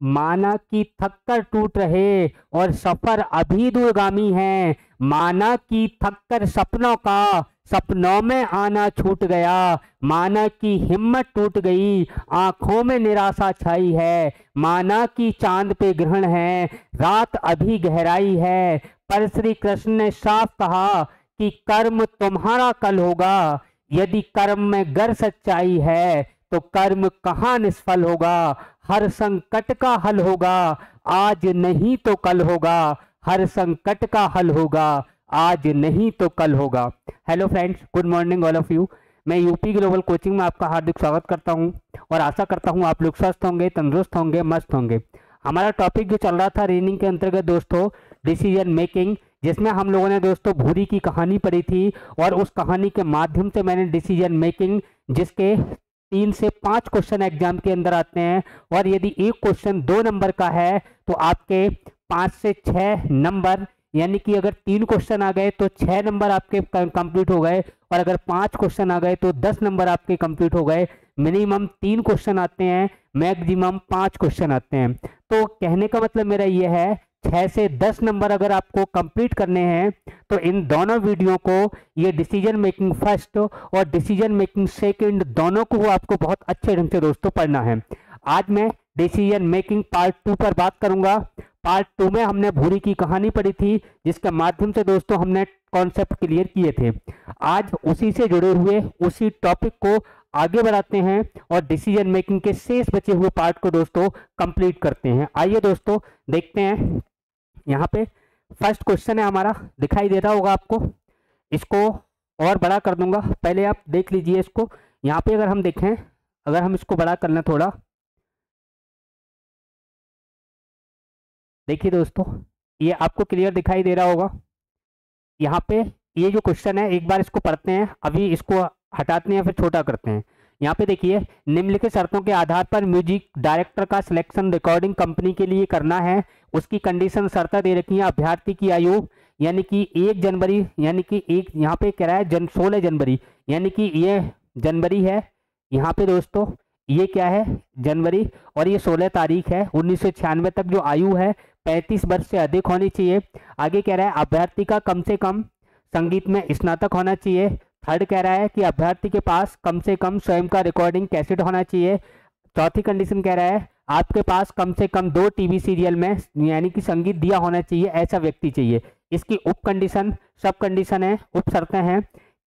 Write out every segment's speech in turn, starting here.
माना कि थककर टूट रहे और सफर अभी दूरगामी है। माना कि थककर सपनों में आना छूट गया। माना कि हिम्मत टूट गई, आंखों में निराशा छाई है। माना कि चांद पे ग्रहण है, रात अभी गहराई है। पर श्री कृष्ण ने साफ कहा कि कर्म तुम्हारा कल होगा। यदि कर्म में गर सच्चाई है तो कर्म कहाँ निष्फल होगा। हर संकट का हल होगा, आज नहीं तो कल होगा। हर संकट का हल होगा, आज नहीं तो कल होगा। Hello friends, good morning all of you. मैं यूपी ग्लोबल कोचिंग में आपका हार्दिक स्वागत करता हूं और आशा करता हूं आप लोग स्वस्थ होंगे, तंदुरुस्त होंगे, मस्त होंगे। हमारा टॉपिक जो चल रहा था रीडिंग के अंतर्गत दोस्तों, डिसीजन मेकिंग, जिसमें हम लोगों ने दोस्तों भूरी की कहानी पढ़ी थी और उस कहानी के माध्यम से मैंने डिसीजन मेकिंग, जिसके 3 से 5 क्वेश्चन एग्जाम के अंदर आते हैं और यदि एक क्वेश्चन 2 नंबर का है तो आपके 5 से 6 नंबर, यानी कि अगर 3 क्वेश्चन आ गए तो 6 नंबर आपके कंप्लीट हो गए और अगर 5 क्वेश्चन आ गए तो 10 नंबर आपके कंप्लीट हो गए। मिनिमम 3 क्वेश्चन आते हैं, मैक्सिमम 5 क्वेश्चन आते हैं। तो कहने का मतलब मेरा ये है 6 से 10 नंबर अगर आपको कंप्लीट करने हैं तो इन दोनों वीडियो को, ये डिसीजन मेकिंग फर्स्ट और डिसीजन मेकिंग सेकंड, दोनों को आपको बहुत अच्छे ढंग से दोस्तों पढ़ना है। आज मैं डिसीजन मेकिंग पार्ट 2 पर बात करूंगा। पार्ट 2 में हमने भूरी की कहानी पढ़ी थी, जिसके माध्यम से दोस्तों हमने कॉन्सेप्ट क्लियर किए थे। आज उसी से जुड़े हुए उसी टॉपिक को आगे बढ़ाते हैं और डिसीजन मेकिंग के शेष बचे हुए पार्ट को दोस्तों कंप्लीट करते हैं। आइए दोस्तों देखते हैं। यहाँ पे फर्स्ट क्वेश्चन है हमारा, दिखाई दे रहा होगा आपको। इसको और बड़ा कर दूंगा, पहले आप देख लीजिए इसको। यहाँ पे अगर हम देखें, अगर हम इसको बड़ा कर लें थोड़ा, देखिए दोस्तों ये आपको क्लियर दिखाई दे रहा होगा। यहाँ पे ये जो क्वेश्चन है, एक बार इसको पढ़ते हैं, अभी इसको हटाते हैं फिर छोटा करते हैं। यहाँ पे देखिए, निम्नलिखित शर्तों के आधार पर म्यूजिक डायरेक्टर का सिलेक्शन रिकॉर्डिंग कंपनी के लिए करना है। उसकी कंडीशन शर्तें दे रखी हैं। अभ्यर्थी की आयु यानी कि 1 जनवरी, यानी कि एक यहाँ पे कह रहा है 16 जनवरी, यानी कि ये जनवरी है। यहाँ पे दोस्तों ये क्या है, जनवरी, और ये 16 तारीख है। 1996 तक जो आयु है 35 वर्ष से अधिक होनी चाहिए। आगे कह रहा है अभ्यर्थी का कम से कम संगीत में स्नातक होना चाहिए। थर्ड कह रहा है कि अभ्यर्थी के पास कम से कम स्वयं का रिकॉर्डिंग कैसेट होना चाहिए। चौथी कंडीशन कह रहा है आपके पास कम से कम 2 टीवी सीरियल में यानी कि संगीत दिया होना चाहिए, ऐसा व्यक्ति चाहिए। इसकी उप कंडीशन, सब कंडीशन है, उप शर्तें हैं।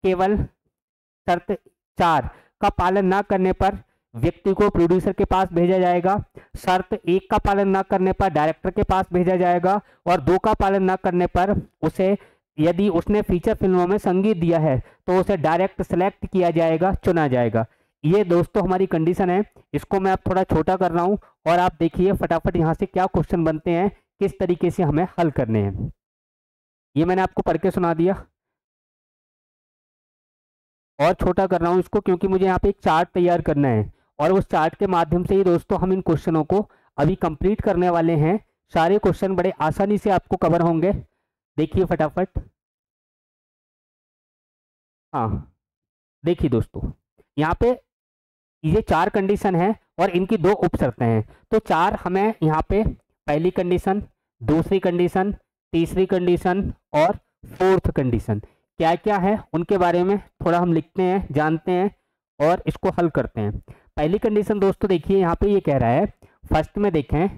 केवल शर्त 4 का पालन ना करने पर व्यक्ति को प्रोड्यूसर के पास भेजा जाएगा। शर्त 1 का पालन ना करने पर डायरेक्टर के पास भेजा जाएगा और 2 का पालन ना करने पर उसे, यदि उसने फीचर फिल्मों में संगीत दिया है तो उसे डायरेक्ट सेलेक्ट किया जाएगा, चुना जाएगा। ये दोस्तों हमारी कंडीशन है। इसको मैं अब थोड़ा छोटा कर रहा हूं और आप देखिए फटाफट यहां से क्या क्वेश्चन बनते हैं, किस तरीके से हमें हल करने हैं। ये मैंने आपको पढ़ के सुना दिया और छोटा कर रहा हूं इसको, क्योंकि मुझे यहाँ पे एक चार्ट तैयार करना है और उस चार्ट के माध्यम से ही दोस्तों हम इन क्वेश्चनों को अभी कंप्लीट करने वाले हैं। सारे क्वेश्चन बड़े आसानी से आपको कवर होंगे। देखिए फटाफट। हाँ देखिए दोस्तों, यहाँ पे ये 4 कंडीशन है और इनकी 2 उप शर्तें हैं। तो 4 हमें यहाँ पे, पहली कंडीशन, दूसरी कंडीशन, तीसरी कंडीशन और 4th कंडीशन क्या क्या है उनके बारे में थोड़ा हम लिखते हैं, जानते हैं और इसको हल करते हैं। पहली कंडीशन दोस्तों देखिए, यहाँ पे ये कह रहा है, फर्स्ट में देखें,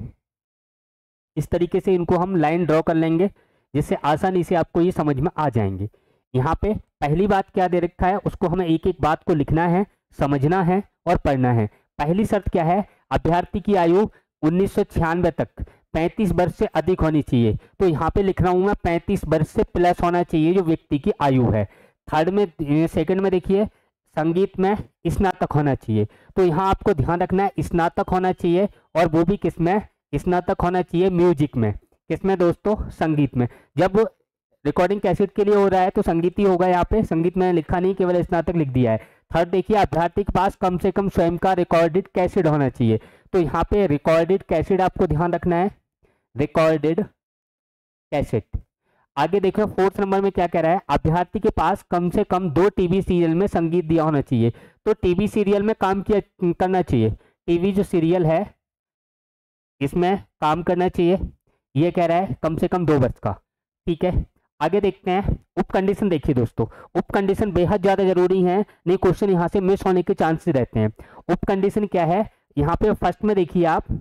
इस तरीके से इनको हम लाइन ड्रॉ कर लेंगे जिससे आसानी से आपको ये समझ में आ जाएंगे। यहाँ पे पहली बात क्या दे रखा है, उसको हमें एक एक बात को लिखना है, समझना है और पढ़ना है। पहली शर्त क्या है, अभ्यर्थी की आयु 1996 तक 35 वर्ष से अधिक होनी चाहिए। तो यहाँ पे लिख रहा हूँ मैं 35 वर्ष से प्लस होना चाहिए जो व्यक्ति की आयु है। थर्ड में, सेकंड में देखिए, संगीत में स्नातक होना चाहिए। तो यहाँ आपको ध्यान रखना है स्नातक होना चाहिए, और वो भी किसमें, स्नातक होना चाहिए म्यूजिक में। किसमें दोस्तों, संगीत में। जब रिकॉर्डिंग कैसेट के लिए हो रहा है तो संगीत ही होगा, यहाँ पे संगीत में लिखा नहीं, केवल स्नातक लिख दिया है। थर्ड देखिए, अभ्यर्थी के पास कम से कम स्वयं का रिकॉर्डेड कैसेट होना चाहिए। तो यहाँ पे रिकॉर्डेड कैसेट आपको ध्यान रखना है, रिकॉर्डेड कैसेट। आगे देखो 4th नंबर में क्या कह रहा है, अभ्यर्थी के पास कम से कम 2 टीवी सीरियल में संगीत दिया होना चाहिए। तो टीवी सीरियल में काम किया करना चाहिए। टीवी जो सीरियल है, इसमें काम करना चाहिए। ये कह रहा है कम से कम 2 वर्ष का। ठीक है, आगे देखते हैं। उप कंडीशन देखिए दोस्तों, उप कंडीशन बेहद ज़्यादा जरूरी है, नहीं क्वेश्चन यहाँ से मिस होने के चांसेस रहते हैं। उप कंडीशन क्या है, यहाँ पे फर्स्ट में देखिए आप,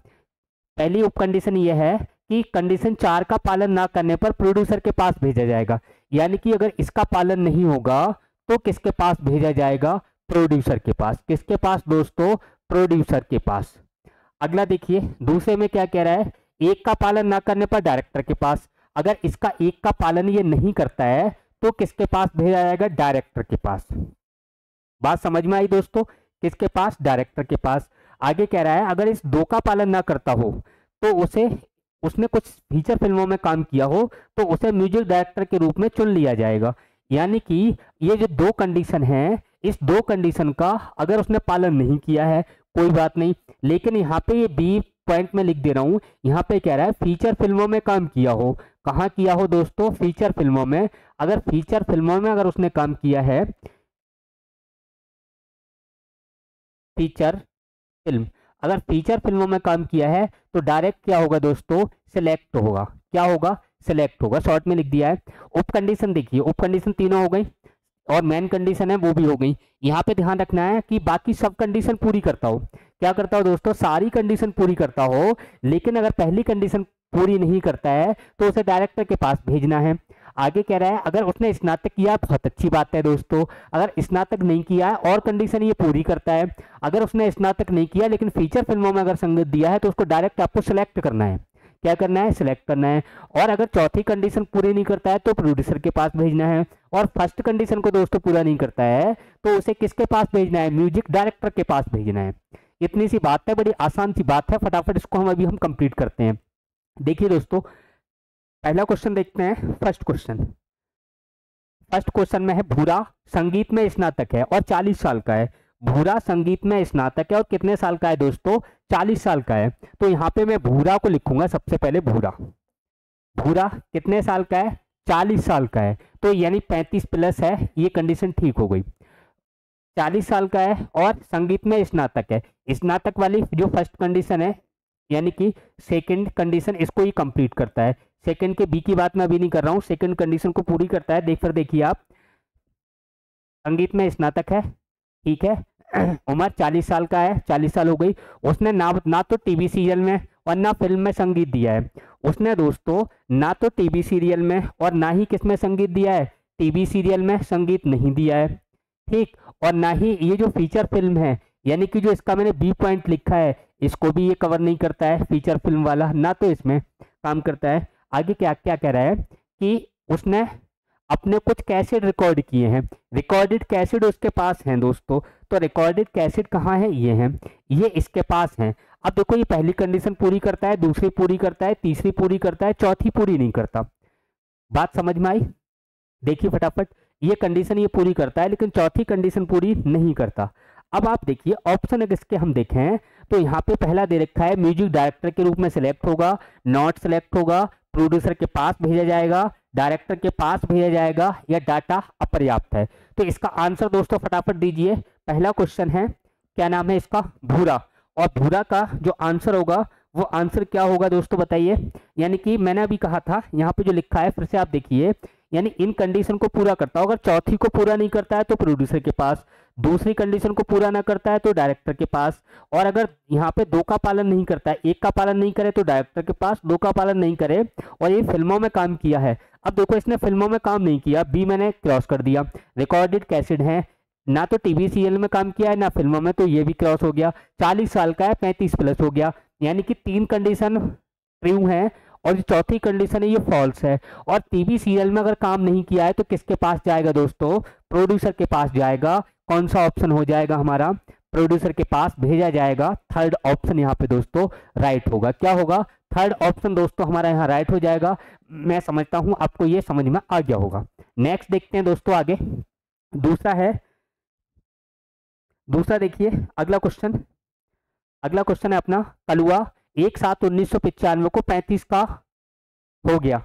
पहली उप कंडीशन ये है कि कंडीशन 4 का पालन ना करने पर प्रोड्यूसर के पास भेजा जाएगा। यानी कि अगर इसका पालन नहीं होगा तो किसके पास भेजा जाएगा, प्रोड्यूसर के पास। किसके पास दोस्तों, प्रोड्यूसर के पास। अगला देखिए, दूसरे में क्या कह रहा है, एक का पालन ना करने पर डायरेक्टर के पास। अगर इसका एक का पालन ये नहीं करता है तो किसके पास भेजा जाएगा, डायरेक्टर के पास। बात समझ में आई दोस्तों, किसके पास, डायरेक्टर के पास। आगे कह रहा है अगर इस 2 का पालन ना करता हो तो उसने कुछ फीचर फिल्मों में काम किया हो तो उसे म्यूजिक डायरेक्टर के रूप में चुन लिया जाएगा। यानी कि ये जो 2 कंडीशन है, इस 2 कंडीशन का अगर उसने पालन नहीं किया है कोई बात नहीं, लेकिन यहाँ पे ये बी पॉइंट में लिख दे रहा हूं, यहाँ पे कह रहा है फीचर फिल्मों में काम किया हो। कहाँ किया हो दोस्तों, फीचर फिल्मों में। अगर फीचर फिल्मों में अगर उसने काम किया है, फीचर फिल्म, अगर फीचर फिल्मों में काम किया है तो डायरेक्ट क्या होगा दोस्तों, सिलेक्ट होगा। क्या होगा, सिलेक्ट होगा। शॉर्ट में लिख दिया है। उप कंडीशन देखिए, उप कंडीशन तीनों हो गई और मेन कंडीशन है वो भी हो गई। यहाँ पे ध्यान रखना है कि बाकी सब कंडीशन पूरी करता हो। क्या करता हो दोस्तों, सारी कंडीशन पूरी करता हो, लेकिन अगर पहली कंडीशन पूरी नहीं करता है तो उसे डायरेक्टर के पास भेजना है। आगे कह रहा है अगर उसने स्नातक किया, बहुत अच्छी बात है दोस्तों। अगर स्नातक नहीं किया है और कंडीशन ये पूरी करता है, अगर उसने स्नातक नहीं किया लेकिन फीचर फिल्मों में अगर संगीत दिया है तो उसको डायरेक्ट आपको सिलेक्ट करना है। क्या करना है, सिलेक्ट करना है। और अगर चौथी कंडीशन पूरी नहीं करता है तो प्रोड्यूसर के पास भेजना है। और फर्स्ट कंडीशन को दोस्तों पूरा नहीं करता है तो उसे किसके पास भेजना है, म्यूजिक डायरेक्टर के पास भेजना है। इतनी सी बात है, बड़ी आसान सी बात है, फटाफट इसको हम कंप्लीट करते हैं। देखिए दोस्तों, पहला क्वेश्चन देखते हैं। फर्स्ट क्वेश्चन में है भूरा संगीत में स्नातक है और 40 साल का है। भूरा संगीत में स्नातक है और कितने साल का है दोस्तों, 40 साल का है। तो यहाँ पे मैं भूरा को लिखूंगा सबसे पहले। भूरा कितने साल का है, 40 साल का है। तो यानी 35 प्लस है, ये कंडीशन ठीक हो गई। 40 साल का है और संगीत में स्नातक है। स्नातक वाली जो फर्स्ट कंडीशन है, यानी कि सेकंड कंडीशन, इसको ही कंप्लीट करता है। सेकंड के बी की बात मैं अभी नहीं कर रहा हूँ, सेकंड कंडीशन को पूरी करता है। फिर देखिए आप, संगीत में स्नातक है, ठीक है, उम्र 40 साल का है, 40 साल हो गई। उसने ना तो टीवी सीरियल में और ना फिल्म में संगीत दिया है। उसने दोस्तों ना तो टीवी सीरियल में और ना ही किसमें संगीत दिया है, टीवी सीरियल में संगीत नहीं दिया है, ठीक। और ना ही ये जो फीचर फिल्म है, यानी कि जो इसका मैंने बी पॉइंट लिखा है, इसको भी ये कवर नहीं करता है, फीचर फिल्म वाला ना तो इसमें काम करता है। आगे क्या क्या कह रहा है कि उसने अपने कुछ कैसेट रिकॉर्ड किए हैं। रिकॉर्डेड कैसेट उसके पास हैं दोस्तों। तो रिकॉर्डेड कैसेट कहाँ है, ये हैं, ये इसके पास हैं। अब देखो, ये पहली कंडीशन पूरी करता है, दूसरी पूरी करता है, तीसरी पूरी करता है, चौथी पूरी नहीं करता। बात समझ में आई, देखिए फटाफट। ये कंडीशन ये पूरी करता है लेकिन चौथी कंडीशन पूरी नहीं करता। अब आप देखिए ऑप्शन अगर इसके हम देखें तो यहाँ पे पहला दे रखा है म्यूजिक डायरेक्टर के रूप में सिलेक्ट होगा, नॉट सिलेक्ट होगा, प्रोड्यूसर के पास भेजा जाएगा, डायरेक्टर के पास भेजा जाएगा, या डाटा अपर्याप्त है। तो इसका आंसर दोस्तों फटाफट दीजिए। पहला क्वेश्चन है, क्या नाम है इसका, भूरा। और भूरा का जो आंसर होगा वो आंसर क्या होगा दोस्तों, बताइए। यानी कि मैंने अभी कहा था, यहाँ पे जो लिखा है फिर से आप देखिए, यानी इन कंडीशन को पूरा करता हो। अगर चौथी को पूरा नहीं करता है तो प्रोड्यूसर के पास, दूसरी कंडीशन को पूरा ना करता है तो डायरेक्टर के पास, और अगर यहाँ पे 2 का पालन नहीं करता है, 1 का पालन नहीं करे तो डायरेक्टर के पास, 2 का पालन नहीं करे और ये फिल्मों में काम किया है। अब देखो, इसने फिल्मों में काम नहीं किया, बी मैंने क्रॉस कर दिया। रिकॉर्डेड कैसेट है, ना तो टीवी सीरियल में काम किया है ना फिल्मों में, तो ये भी क्रॉस हो गया। 40 साल का है, 35 प्लस हो गया। यानी कि 3 कंडीशन ट्रू है और जो चौथी कंडीशन है ये फॉल्स है। और टीवी सीरियल में अगर काम नहीं किया है तो किसके पास जाएगा दोस्तों, प्रोड्यूसर के पास जाएगा। कौन सा ऑप्शन हो जाएगा हमारा, प्रोड्यूसर के पास भेजा जाएगा। थर्ड ऑप्शन यहाँ पे दोस्तों राइट होगा। क्या होगा, थर्ड ऑप्शन दोस्तों हमारा यहाँ राइट हो जाएगा। मैं समझता हूँ आपको ये समझ में आ गया होगा। नेक्स्ट देखते हैं दोस्तों आगे। दूसरा देखिए, अगला क्वेश्चन है अपना, कलुआ 1/7/1995 को 35 का हो गया।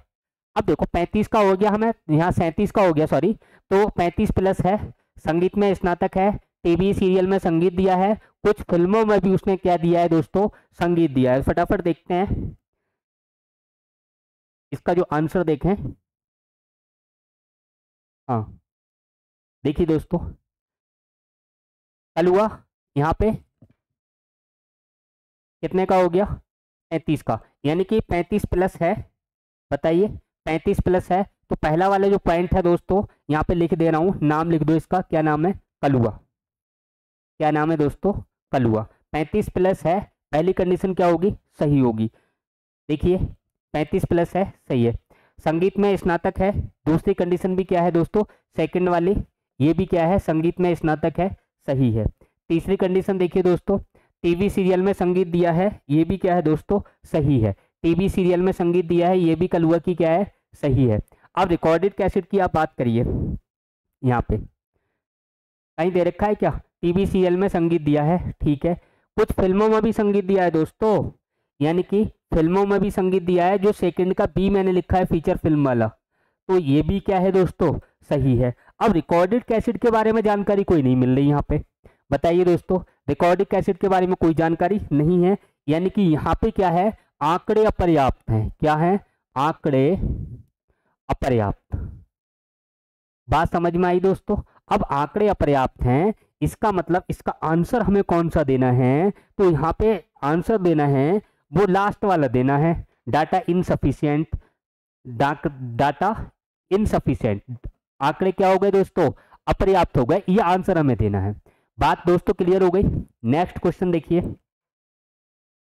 अब देखो 35 का हो गया, हमें यहाँ 37 का हो गया, सॉरी। तो 35 प्लस है, संगीत में स्नातक है, टीवी सीरियल में संगीत दिया है, कुछ फिल्मों में भी उसने क्या दिया है दोस्तों, संगीत दिया है। फटाफट देखते हैं इसका जो आंसर देखें। हाँ देखिए दोस्तों, कल हुआ यहाँ पे कितने का हो गया, 35 का, यानी कि 35 प्लस है, बताइए 35 प्लस है। तो पहला वाला जो पॉइंट है दोस्तों, यहाँ पे लिख दे रहा हूँ, नाम लिख दो इसका, क्या नाम है, कलुआ। क्या नाम है दोस्तों, कलुआ। 35 प्लस है, पहली कंडीशन क्या होगी, सही होगी। देखिए 35 प्लस है, सही है। संगीत में स्नातक है, दूसरी कंडीशन भी क्या है दोस्तों, सेकंड वाली, ये भी क्या है, संगीत में स्नातक है, सही है। तीसरी कंडीशन देखिए दोस्तों, टीवी सीरियल में संगीत दिया है, ये भी क्या है दोस्तों, सही है। टीवी सीरियल में संगीत दिया है, ये भी कलुआ की क्या है, सही है। अब रिकॉर्डेड कैसेट की आप बात करिए, यहाँ पे कहीं दे रखा है क्या, टीवी सीरियल में संगीत दिया है, ठीक है। कुछ फिल्मों में भी संगीत दिया है दोस्तों, यानी कि फिल्मों में भी संगीत दिया है, जो सेकंड का बी मैंने लिखा है फीचर फिल्म वाला, तो ये भी क्या है दोस्तों, सही है। अब रिकॉर्डेड कैसेट के बारे में जानकारी कोई नहीं मिल रही यहाँ पे, बताइए दोस्तों, रिकॉर्डेड कैसेट के बारे में कोई जानकारी नहीं है, यानी कि यहाँ पे क्या है, आंकड़े अपर्याप्त हैं। क्या है, आंकड़े अपर्याप्त। बात समझ में आई दोस्तों। अब आंकड़े अपर्याप्त हैं, इसका मतलब इसका आंसर हमें कौन सा देना है, तो यहाँ पे आंसर देना है वो लास्ट वाला देना है, डाटा इनसफिशिएंट। डाटा इनसफिशिएंट, आंकड़े क्या हो गए दोस्तों, अपर्याप्त हो गए, ये आंसर हमें देना है। बात दोस्तों क्लियर हो गई। नेक्स्ट क्वेश्चन देखिए,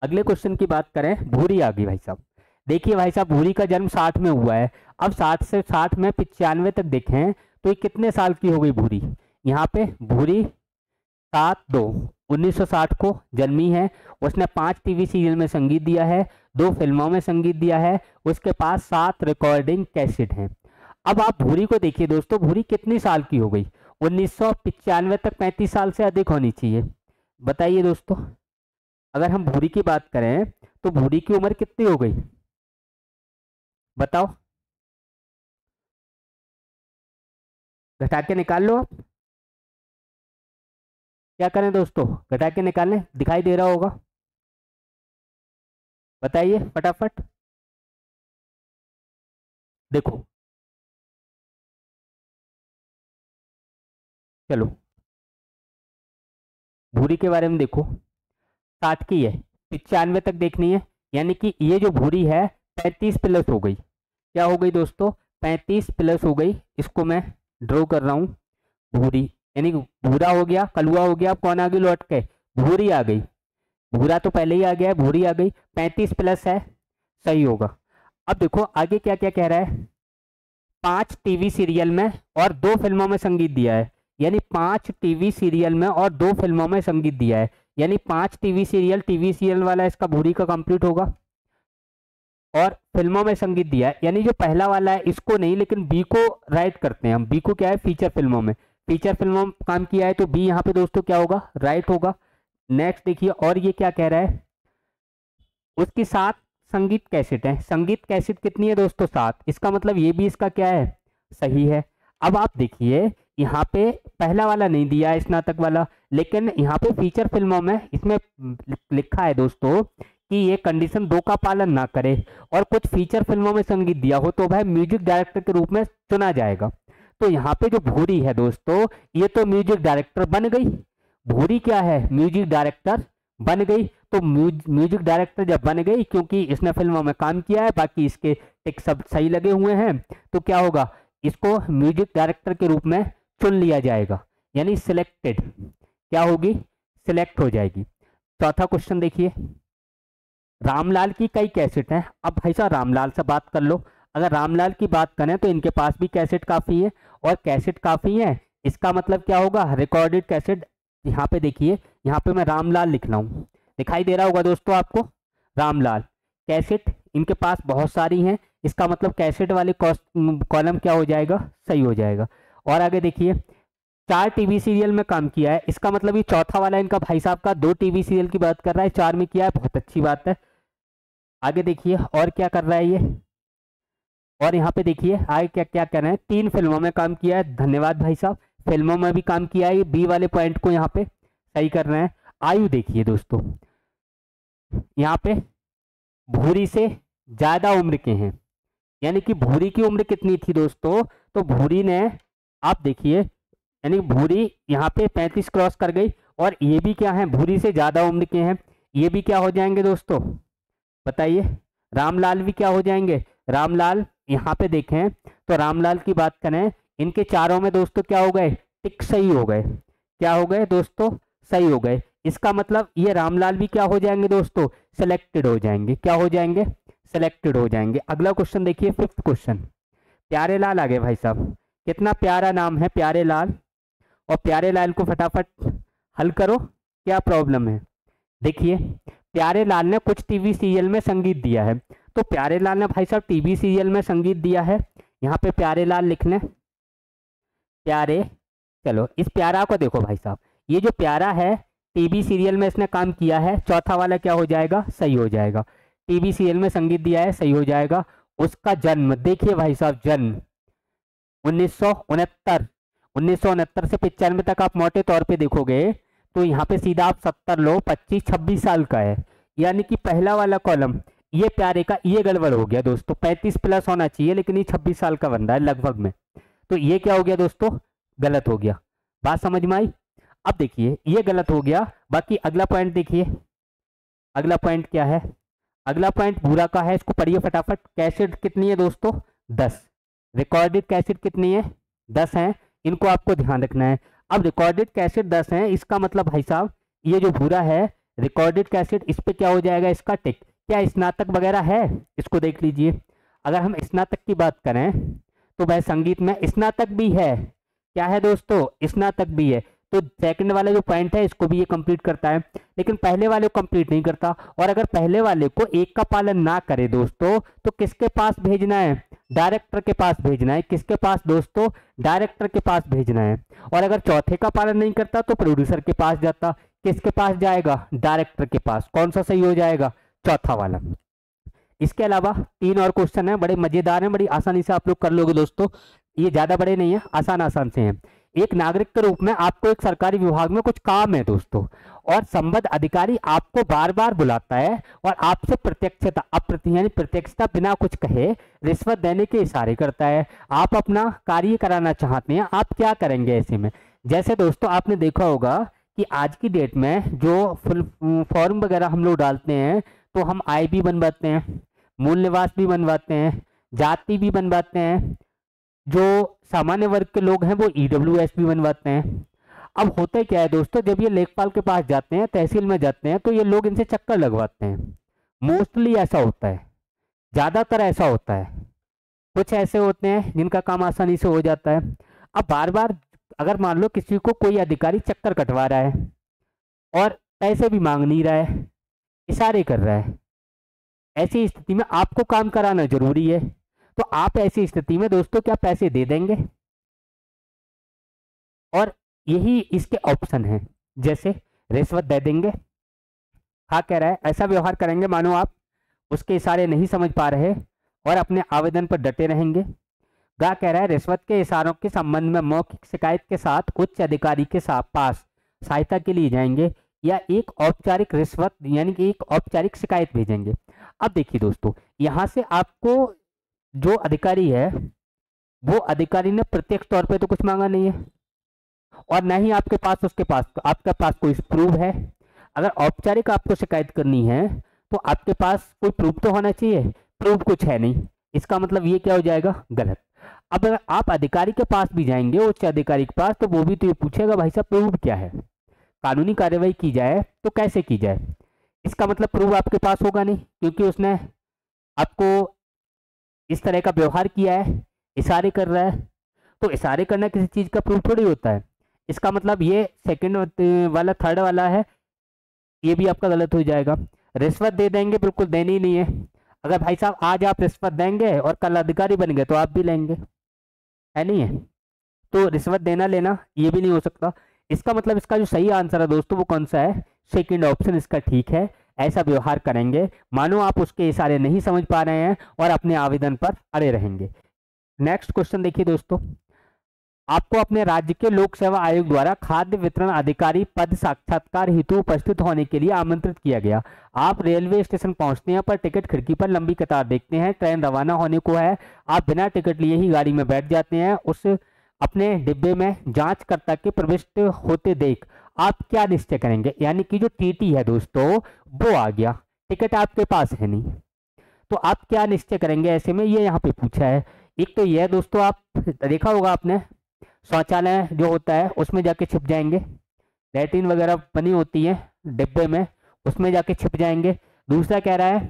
अगले क्वेश्चन की बात करें, भूरी आ गई भाई साहब। देखिए भाई साहब, भूरी का जन्म 60 में हुआ है। अब 60 से 60 में 95 तक देखें तो ये कितने साल की हो गई भूरी, यहाँ पे भूरी 7/2/1960 को जन्मी है। उसने 5 टीवी सीरियल में संगीत दिया है, 2 फिल्मों में संगीत दिया है, उसके पास 7 रिकॉर्डिंग कैसेट हैं। अब आप भूरी को देखिए दोस्तों, भूरी कितनी साल की हो गई, 1995 तक 35 साल से अधिक होनी चाहिए। बताइए दोस्तों, अगर हम भूरी की बात करें तो भूरी की उम्र कितनी हो गई, बताओ, घटा के निकाल लो आप। क्या करें दोस्तों, घटा के निकालें, दिखाई दे रहा होगा, बताइए फटाफट। देखो चलो, भूरी के बारे में देखो, 60 की है, 95 तक देखनी है, यानी कि ये जो भूरी है 35 प्लस हो गई। क्या हो गई दोस्तों, 35 प्लस हो गई। इसको मैं ड्रॉ कर रहा हूँ, भूरी, यानी भूरा हो गया, कलुआ हो गया, अब कौन आ गई लौट के, भूरी आ गई। भूरा तो पहले ही आ गया है, भूरी आ गई, 35 प्लस है, सही होगा। अब देखो आगे क्या क्या कह रहा है, 5 टीवी सीरियल में और 2 फिल्मों में संगीत दिया है, यानी 5 टीवी सीरियल में और 2 फिल्मों में संगीत दिया है, यानी 5 टीवी सीरियल वाला इसका भूरी का कंप्लीट होगा, और फिल्मों में संगीत दिया है, यानी जो पहला वाला है इसको नहीं, लेकिन बी को राइट करते हैं हम। बी को क्या है, फीचर फिल्मों में, फीचर फिल्मों में काम किया है, तो बी यहाँ पे दोस्तों क्या होगा, राइट होगा। नेक्स्ट देखिए, और ये क्या कह रहा है, उसकी 7 संगीत कैसेट है। संगीत कैसेट कितनी है दोस्तों, 7, इसका मतलब ये भी इसका क्या है, सही है। अब आप देखिए, यहाँ पे पहला वाला नहीं दिया है, स्नातक वाला, लेकिन यहाँ पे फीचर फिल्मों में इसमें लिखा है दोस्तों कि ये कंडीशन 2 का पालन ना करे, और कुछ फीचर फिल्मों में संगीत दिया हो तो वह म्यूजिक डायरेक्टर के रूप में चुना जाएगा। तो यहाँ पे जो भूरी है दोस्तों, ये तो म्यूजिक डायरेक्टर बन गई, भूरी क्या है, म्यूजिक डायरेक्टर बन गई। तो म्यूजिक डायरेक्टर जब बन गई, क्योंकि इसने फिल्मों में काम किया है, बाकी इसके टिक सब सही लगे हुए हैं, तो क्या होगा, इसको म्यूजिक डायरेक्टर के रूप में चुन लिया जाएगा, यानी सिलेक्टेड, क्या होगी, सिलेक्ट हो जाएगी। चौथा क्वेश्चन देखिए, रामलाल की कई कैसेट हैं। अब भाई साहब रामलाल से बात कर लो, अगर रामलाल की बात करें तो इनके पास भी कैसेट काफ़ी है, और कैसेट काफ़ी है, इसका मतलब क्या होगा, रिकॉर्डेड कैसेट। यहाँ पे देखिए, यहाँ पे मैं रामलाल लिख रहा हूँ, दिखाई दे रहा होगा दोस्तों आपको, रामलाल कैसेट इनके पास बहुत सारी हैं, इसका मतलब कैसेट वाले कॉलम क्या हो जाएगा, सही हो जाएगा। और आगे देखिए, 4 टीवी सीरियल में काम किया है, इसका मतलब ये चौथा वाला इनका भाई साहब का 2 टीवी सीरियल की बात कर रहा है, 4 में किया है, बहुत अच्छी बात है। आगे देखिए और क्या कर रहा है ये, और यहाँ पे देखिए आगे क्या क्या कर रहे हैं, 3 फिल्मों में काम किया है, धन्यवाद भाई साहब, फिल्मों में भी काम किया है। ये बी वाले पॉइंट को यहाँ पे सही करना है। आयु देखिए दोस्तों, यहाँ पे भूरी से ज्यादा उम्र के हैं, यानी कि भूरी की उम्र कितनी थी दोस्तों, तो भूरी ने, आप देखिए, यानी भूरी यहाँ पे 35 क्रॉस कर गई, और ये भी क्या है, भूरी से ज्यादा उम्र के हैं, ये भी क्या हो जाएंगे दोस्तों, बताइए। रामलाल भी क्या हो जाएंगे, रामलाल। यहाँ पे देखें तो रामलाल की बात करें, इनके चारों में दोस्तों क्या हो गए, टिक सही हो गए। क्या हो गए दोस्तों, सही हो गए। इसका मतलब ये रामलाल भी क्या हो जाएंगे दोस्तों, सिलेक्टेड हो जाएंगे। क्या हो जाएंगे, सिलेक्टेड हो जाएंगे। अगला क्वेश्चन देखिए, 5th क्वेश्चन। प्यारे लाल आ गए भाई साहब, कितना प्यारा नाम है प्यारे लाल, और प्यारे लाल को फटाफट हल करो, क्या प्रॉब्लम है। देखिए प्यारे लाल ने कुछ टीवी सीरियल में संगीत दिया है, तो प्यारे लाल ने भाई साहब टीवी सीरियल में संगीत दिया है, यहाँ पे प्यारे लाल लिख लें, प्यारे। चलो इस प्यारा को देखो भाई साहब, ये जो प्यारा है टीवी सीरियल में इसने काम किया है, चौथा वाला क्या हो जाएगा, सही हो जाएगा। टीवी सीरियल में संगीत दिया है, सही हो जाएगा। उसका जन्म देखिए भाई साहब, जन्म 1969, 1969 से 95 तक आप मोटे तौर पे देखोगे तो यहाँ पे सीधा आप 70 लो, 25-26 साल का है, यानी कि पहला वाला कॉलम ये प्यारे का ये गड़बड़ हो गया दोस्तों। 35 प्लस होना चाहिए, लेकिन ये 26 साल का बन रहा है लगभग में, तो ये क्या हो गया दोस्तों, गलत हो गया। बात समझ में आई। अब देखिए ये गलत हो गया। बाकी अगला पॉइंट देखिए, अगला पॉइंट क्या है, अगला पॉइंट बुरा का है, इसको पढ़िए फटाफट। कैसेट कितनी है दोस्तों, 10। रिकॉर्डेड कैसेट कितनी है, 10 है, इनको आपको ध्यान रखना है। अब रिकॉर्डेड कैसेट 10 है, इसका मतलब भाई साहब ये जो भूरा है रिकॉर्डेड कैसेट, इस पे क्या हो जाएगा, इसका टिक। क्या स्नातक वगैरह है, इसको देख लीजिए। अगर हम स्नातक की बात करें तो वह संगीत में स्नातक भी है। क्या है दोस्तों, स्नातक भी है, तो सेकंड वाला जो पॉइंट है इसको भी ये कंप्लीट करता है, लेकिन पहले वाले को कंप्लीट नहीं करता। और अगर पहले वाले को एक का पालन ना करे दोस्तों, तो किसके पास भेजना है, डायरेक्टर के पास भेजना है। किसके पास दोस्तों, डायरेक्टर के पास भेजना है। और अगर चौथे का पालन नहीं करता तो प्रोड्यूसर के पास जाता। किसके पास जाएगा, डायरेक्टर के पास। कौन सा सही हो जाएगा, चौथा वाला। इसके अलावा 3 और क्वेश्चन है, बड़े मजेदार हैं, बड़ी आसानी से आप लोग कर लोगे दोस्तों, ये ज्यादा बड़े नहीं है, आसान आसान से हैं। एक नागरिक के रूप में आपको एक सरकारी विभाग में कुछ काम है दोस्तों, और संबद्ध अधिकारी आपको बार बार बुलाता है और आपसे प्रत्यक्षता यानी प्रत्यक्षता बिना कुछ कहे रिश्वत देने के इशारे करता है। आप अपना कार्य कराना चाहते हैं, आप क्या करेंगे ऐसे में। जैसे दोस्तों आपने देखा होगा कि आज की डेट में जो फुल फॉर्म वगैरह हम लोग डालते हैं, तो हम आय भी बनवाते हैं, मूल निवास भी बनवाते हैं, जाति भी बनवाते हैं, जो सामान्य वर्ग के लोग हैं वो ईडब्ल्यूएस भी बनवाते हैं। अब होता क्या है दोस्तों, जब ये लेखपाल के पास जाते हैं, तहसील में जाते हैं, तो ये लोग इनसे चक्कर लगवाते हैं। मोस्टली ऐसा होता है, ज्यादातर ऐसा होता है। कुछ ऐसे होते हैं जिनका काम आसानी से हो जाता है। अब बार बार अगर मान लो किसी को कोई अधिकारी चक्कर कटवा रहा है और पैसे भी मांग नहीं रहा है, इशारे कर रहा है, ऐसी स्थिति में आपको काम कराना जरूरी है, तो आप ऐसी स्थिति में दोस्तों क्या पैसे दे देंगे। और यही इसके ऑप्शन है, जैसे रिश्वत दे देंगे, हाँ कह रहा है, ऐसा व्यवहार करेंगे मानो आप उसके इशारे नहीं समझ पा रहे और अपने आवेदन पर डटे रहेंगे। गा कह रहा है रिश्वत के इशारों के संबंध में मौखिक शिकायत के साथ उच्च अधिकारी के साथ पास सहायता के लिए जाएंगे, या एक औपचारिक रिश्वत यानी कि एक औपचारिक शिकायत भेजेंगे। अब देखिए दोस्तों, यहां से आपको जो अधिकारी है वो अधिकारी ने प्रत्यक्ष तौर पे तो कुछ मांगा नहीं है, और ना ही आपके पास आपके पास कोई प्रूफ है। अगर औपचारिक आपको शिकायत करनी है तो आपके पास कोई प्रूफ तो होना चाहिए, प्रूफ कुछ है नहीं, इसका मतलब ये क्या हो जाएगा, गलत। अब अगर आप अधिकारी के पास भी जाएंगे, उच्च अधिकारी के पास, तो वो भी तो ये पूछेगा भाई साहब प्रूफ क्या है, कानूनी कार्यवाही की जाए तो कैसे की जाए। इसका मतलब प्रूफ आपके पास होगा नहीं, क्योंकि उसने आपको इस तरह का व्यवहार किया है, इशारे कर रहा है, तो इशारे करना किसी चीज का प्रूफ थोड़ी होता है। इसका मतलब ये सेकंड वाला, थर्ड वाला है, ये भी आपका गलत हो जाएगा। रिश्वत दे देंगे, बिल्कुल देनी ही नहीं है। अगर भाई साहब आज आप रिश्वत देंगे और कल अधिकारी बन गए तो आप भी लेंगे, है नहीं है, तो रिश्वत देना लेना ये भी नहीं हो सकता। इसका मतलब इसका जो सही आंसर है दोस्तों वो कौन सा है, सेकंड ऑप्शन इसका ठीक है। ऐसा व्यवहार करेंगे मानो आप उसके इशारे नहीं समझ पा रहे हैं और अपने आवेदन पर अड़े रहेंगे। नेक्स्ट क्वेश्चन देखिए दोस्तों, आपको अपने राज्य के लोक सेवा आयोग द्वारा खाद्य वितरण अधिकारी पद साक्षात्कार हेतु उपस्थित होने के लिए आमंत्रित किया गया। आप रेलवे स्टेशन पहुंचते हैं, पर टिकट खिड़की पर लंबी कतार देखते हैं। ट्रेन रवाना होने को है। आप बिना टिकट लिए ही गाड़ी में बैठ जाते हैं। उस अपने डिब्बे में जांचकर्ता के प्रविष्ट होते देख आप क्या निश्चय करेंगे? यानी कि जो टीटी है दोस्तों वो आ गया, टिकट आपके पास है नहीं, तो आप क्या निश्चय करेंगे ऐसे में, ये यहाँ पे पूछा है। एक तो यह दोस्तों, आप देखा होगा आपने, शौचालय जो होता है उसमें जाके छिप जाएंगे, लैट्रिन वगैरह बनी होती है डिब्बे में, उसमें जाके छिप जाएंगे। दूसरा कह रहा है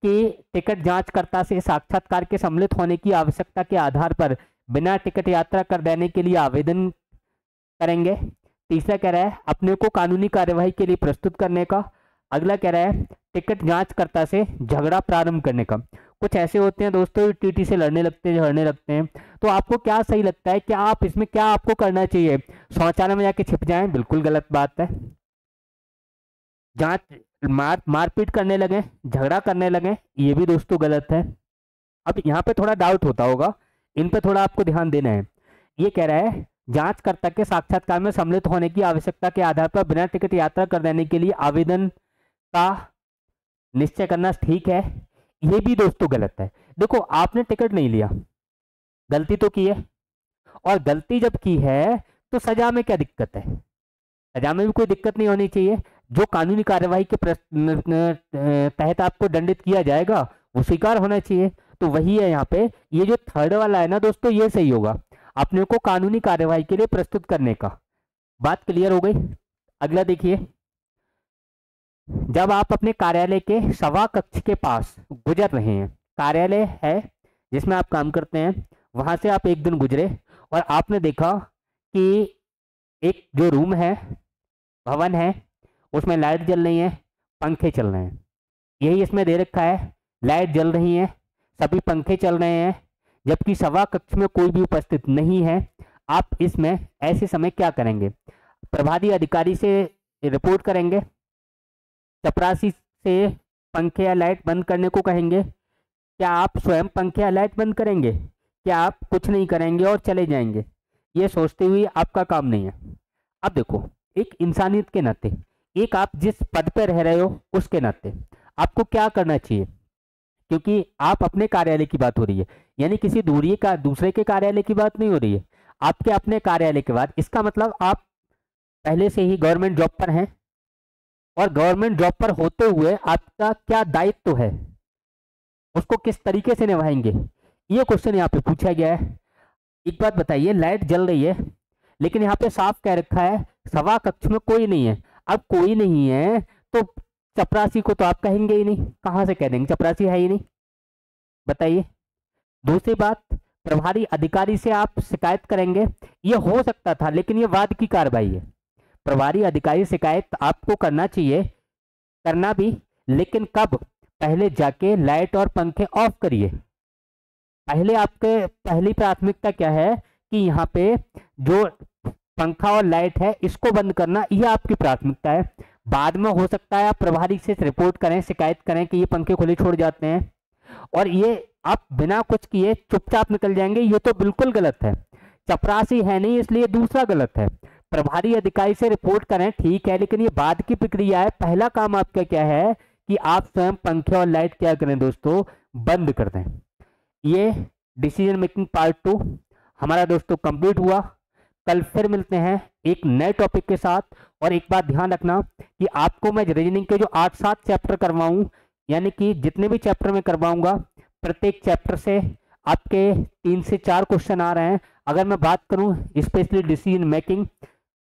कि टिकट जांचकर्ता से साक्षात्कार के सम्मिलित होने की आवश्यकता के आधार पर बिना टिकट यात्रा कर देने के लिए आवेदन करेंगे। तीसरा कह रहा है अपने को कानूनी कार्यवाही के लिए प्रस्तुत करने का। अगला कह रहा है टिकट जांचकर्ता से झगड़ा प्रारंभ करने का। कुछ ऐसे होते हैं दोस्तों, टीटी से लड़ने लगते हैं, झगड़ने लगते हैं। तो आपको क्या सही लगता है कि आप इसमें क्या आपको करना चाहिए? शौचालय में जाके छिप जाएं, बिल्कुल गलत बात है। जांच मारपीट करने लगे, झगड़ा करने लगे, ये भी दोस्तों गलत है। अब यहाँ पे थोड़ा डाउट होता होगा, इन पे थोड़ा आपको ध्यान देना है। ये कह रहा है जांचकर्ता के साक्षात्कार में सम्मिलित होने की आवश्यकता के आधार पर बिना टिकट यात्रा कर देने के लिए आवेदन का निश्चय करना ठीक है, ये भी दोस्तों गलत है। देखो आपने टिकट नहीं लिया, गलती तो की है, और गलती जब की है तो सजा में क्या दिक्कत है? सजा में भी कोई दिक्कत नहीं होनी चाहिए। जो कानूनी कार्यवाही के तहत आपको दंडित किया जाएगा वो स्वीकार होना चाहिए। तो वही है यहाँ पे, ये जो थर्ड वाला है ना दोस्तों, ये सही होगा, अपने को कानूनी कार्यवाही के लिए प्रस्तुत करने का। बात क्लियर हो गई? अगला देखिए, जब आप अपने कार्यालय के सभा कक्ष के पास गुजर रहे हैं, कार्यालय है जिसमें आप काम करते हैं, वहां से आप एक दिन गुजरे और आपने देखा कि एक जो रूम है, भवन है, उसमें लाइट जल रही है, पंखे चल रहे हैं। यही इसमें दे रखा है, लाइट जल रही है, सभी पंखे चल रहे हैं, जबकि सभा कक्ष में कोई भी उपस्थित नहीं है। आप इसमें ऐसे समय क्या करेंगे? प्रभारी अधिकारी से रिपोर्ट करेंगे, चपरासी से पंखे या लाइट बंद करने को कहेंगे, क्या आप स्वयं पंखे या लाइट बंद करेंगे, क्या आप कुछ नहीं करेंगे और चले जाएंगे? ये सोचते हुए आपका काम नहीं है। अब देखो, एक इंसानियत के नाते, एक आप जिस पद पर रह रहे हो उसके नाते आपको क्या करना चाहिए, क्योंकि आप अपने कार्यालय की बात हो रही है, यानी किसी दूसरे के कार्यालय की बात नहीं हो रही है, आपके अपने कार्यालय के बाद। इसका मतलब आप पहले से ही गवर्नमेंट जॉब पर हैं, और गवर्नमेंट जॉब पर होते हुए आपका क्या दायित्व है, उसको किस तरीके से निभाएंगे, ये क्वेश्चन यहाँ पे पूछा गया है। एक बात बताइए, लाइट जल रही है लेकिन यहाँ पे साफ कह रखा है सभा कक्ष में कोई नहीं है। अब कोई नहीं है तो चपरासी को तो आप कहेंगे ही नहीं, कहाँ से कह देंगे, चपरासी है ही नहीं, बताइए। दूसरी बात, प्रभारी अधिकारी से आप शिकायत करेंगे, ये हो सकता था लेकिन ये वाद की कार्रवाई है। प्रभारी अधिकारी शिकायत आपको करना चाहिए, करना भी, लेकिन कब? पहले जाके लाइट और पंखे ऑफ करिए। पहले आपके पहली प्राथमिकता क्या है कि यहाँ पे जो पंखा और लाइट है इसको बंद करना, यह आपकी प्राथमिकता है। बाद में हो सकता है आप प्रभारी से रिपोर्ट करें, शिकायत करें कि ये पंखे खुले छोड़ जाते हैं, और ये आप बिना कुछ किए चुपचाप निकल जाएंगे, ये तो बिल्कुल गलत है। चपरासी है नहीं इसलिए दूसरा गलत है। प्रभारी अधिकारी से रिपोर्ट करें, ठीक है, लेकिन ये बाद की प्रक्रिया है। पहला काम आपका क्या है कि आप स्वयं पंखे और लाइट क्या करें दोस्तों, बंद कर दें। ये डिसीजन मेकिंग पार्ट 2 हमारा दोस्तों कंप्लीट हुआ। कल फिर मिलते हैं एक नए टॉपिक के साथ। और एक बात ध्यान रखना कि आपको मैं रीजनिंग के जो 8-7 चैप्टर करवाऊं, यानी कि जितने भी चैप्टर में करवाऊंगा, प्रत्येक चैप्टर से आपके 3 से 4 क्वेश्चन आ रहे हैं। अगर मैं बात करूं स्पेशली डिसीजन मेकिंग,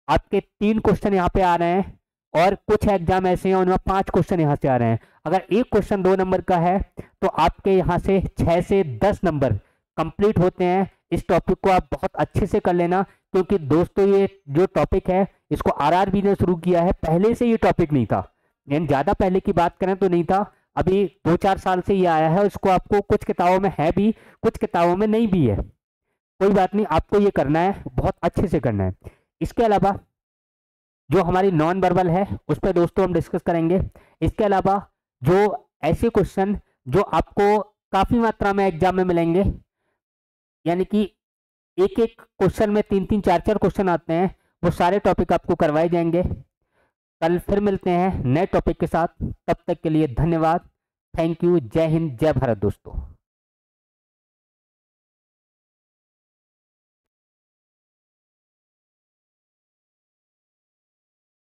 आपके 3 क्वेश्चन यहाँ पे आ रहे हैं, और कुछ एग्जाम ऐसे हैं उनमें 5 क्वेश्चन यहाँ से आ रहे हैं। अगर एक क्वेश्चन 2 नंबर का है तो आपके यहाँ से 6 से 10 नंबर कंप्लीट होते हैं। इस टॉपिक को आप बहुत अच्छे से कर लेना, क्योंकि दोस्तों ये जो टॉपिक है इसको आरआरबी ने शुरू किया है, पहले से ये टॉपिक नहीं था, यानी ज़्यादा पहले की बात करें तो नहीं था, अभी 2-4 साल से ये आया है। और इसको आपको कुछ किताबों में है भी, कुछ किताबों में नहीं भी है, कोई बात नहीं, आपको ये करना है, बहुत अच्छे से करना है। इसके अलावा जो हमारी नॉन वर्बल है उस पर दोस्तों हम डिस्कस करेंगे। इसके अलावा जो ऐसे क्वेश्चन जो आपको काफ़ी मात्रा में एग्जाम में मिलेंगे, यानी कि एक एक क्वेश्चन में 3-3 4-4 क्वेश्चन आते हैं, वो सारे टॉपिक आपको करवाए जाएंगे। कल फिर मिलते हैं नए टॉपिक के साथ, तब तक के लिए धन्यवाद। Thank you. जय हिंद, जय भारत दोस्तों।